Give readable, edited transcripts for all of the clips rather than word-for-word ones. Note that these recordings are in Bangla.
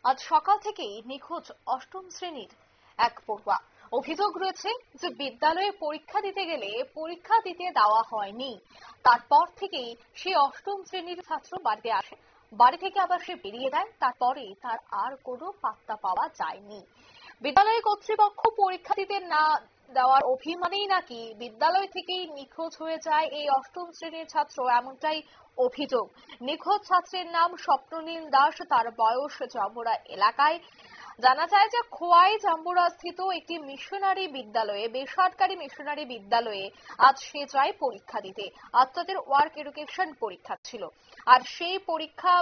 আজ সকাল থেকেই নিখোঁজ অষ্টম শ্রেণীর এক পড়ুয়া। অভিযোগ রয়েছে যে বিদ্যালয়ে পরীক্ষা দিতে গেলে পরীক্ষা দিতে দেওয়া হয়নি। তারপর থেকেই সে অষ্টম শ্রেণীর ছাত্র বাড়িতে আসে, বাড়ি থেকে আবার সে বেরিয়ে যায়, তারপরে তার আর কোনো পাত্তা পাওয়া যায়নি। বিদ্যালয় কর্তৃপক্ষ পরীক্ষা দিতে না দেওয়ার অভিমানেই নাকি বিদ্যালয় থেকেই নিখোঁজ হয়ে যায় এই অষ্টম শ্রেণীর ছাত্র, এমনটাই অভিযোগ। নিখোঁজ ছাত্রের নাম স্বপ্ননীল দাস, তার বয়স জাম্বুরা এলাকায়। জানা যায় যে খোয়াই জাম্বুরা স্থিত একটি মিশনারি বিদ্যালয়ে, বেসরকারি মিশনারি বিদ্যালয়ে আজ সে যায় পরীক্ষা দিতে। আজ তাদের ওয়ার্ক এডুকেশন পরীক্ষা ছিল, আর সেই পরীক্ষা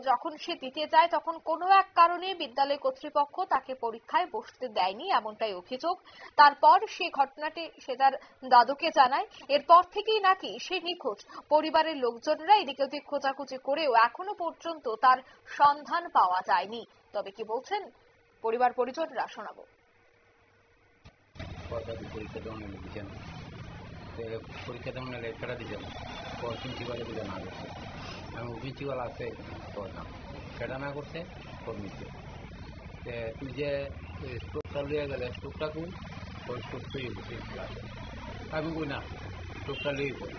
যখন সে দিতে যায় তখন কোনো এক কারণে বিদ্যালয় কর্তৃপক্ষ তাকে পরীক্ষায় বসতে দেয়নি, এমনটাই অভিযোগ। তারপর সে ঘটনাটি সে তার দাদুকে জানায়। এরপর থেকেই নাকি সে নিখোঁজ। পরিবারের লোকজনরা এদিকে ওদিক খোঁজাখুঁজি করেও এখনো পর্যন্ত তার সন্ধান পাওয়া যায়নি। তবে কি বলছেন পরিবার পরিজনরা, শোনাবো। পরীক্ষা দেওয়ার লেখাটা দিয়েছেন প্রিন্সিপালে দিলে না করছে। আমি প্রিন্সিপাল আছে করলাম, সেটা না করছে কর্মীতে তুই যে স্টোভটা লিয়ে গেলে স্টোভটা কোন স্টোভ তৈরি করছে ক্লাসে। আমি কই না, স্টোভটা লিয়ে করি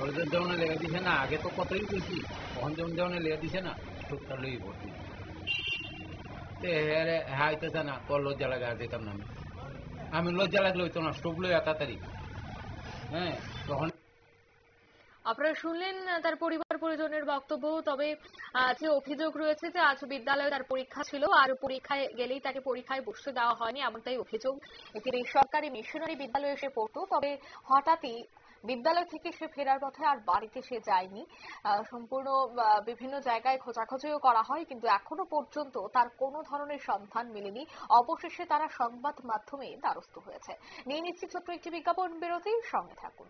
ওদের যেমন লেগে দিছে না, আগে তো কতই কইছি, তখন যেমন লেগে দিছে না স্টোভটা লিয়ে পড়ছি। হাইতেছে না, তোর লজ্জা লাগে আর দিতাম না। আমি লজ্জা লাগলে হইতো না, স্টোভ লইয়া তাড়াতাড়ি। হ্যাঁ, তখন আপনারা শুনলেন তার পরিবার পরিজনের বক্তব্য। তবে যে অভিযোগ রয়েছে যে আজ বিদ্যালয়ে তার পরীক্ষা ছিল, আর পরীক্ষায় গেলেই তাকে পরীক্ষায় বসতে দেওয়া হয়নি, এমনটাই অভিযোগ। একটি বেসরকারি মিশনারি বিদ্যালয়ে এসে পড়তো, তবে হঠাৎই বিদ্যালয় থেকে সে ফেরার পথে আর বাড়িতে সে যায়নি। সম্পূর্ণ বিভিন্ন জায়গায় খোঁজাখুঁজিও করা হয়, কিন্তু এখনো পর্যন্ত তার কোনো ধরনের সন্ধান মেলেনি। অবশেষে তারা সংবাদ মাধ্যমে দ্বারস্থ হয়েছে। নিয়ে নিচ্ছি ছোট্ট একটি বিজ্ঞাপন বিরতি, সঙ্গে থাকুন।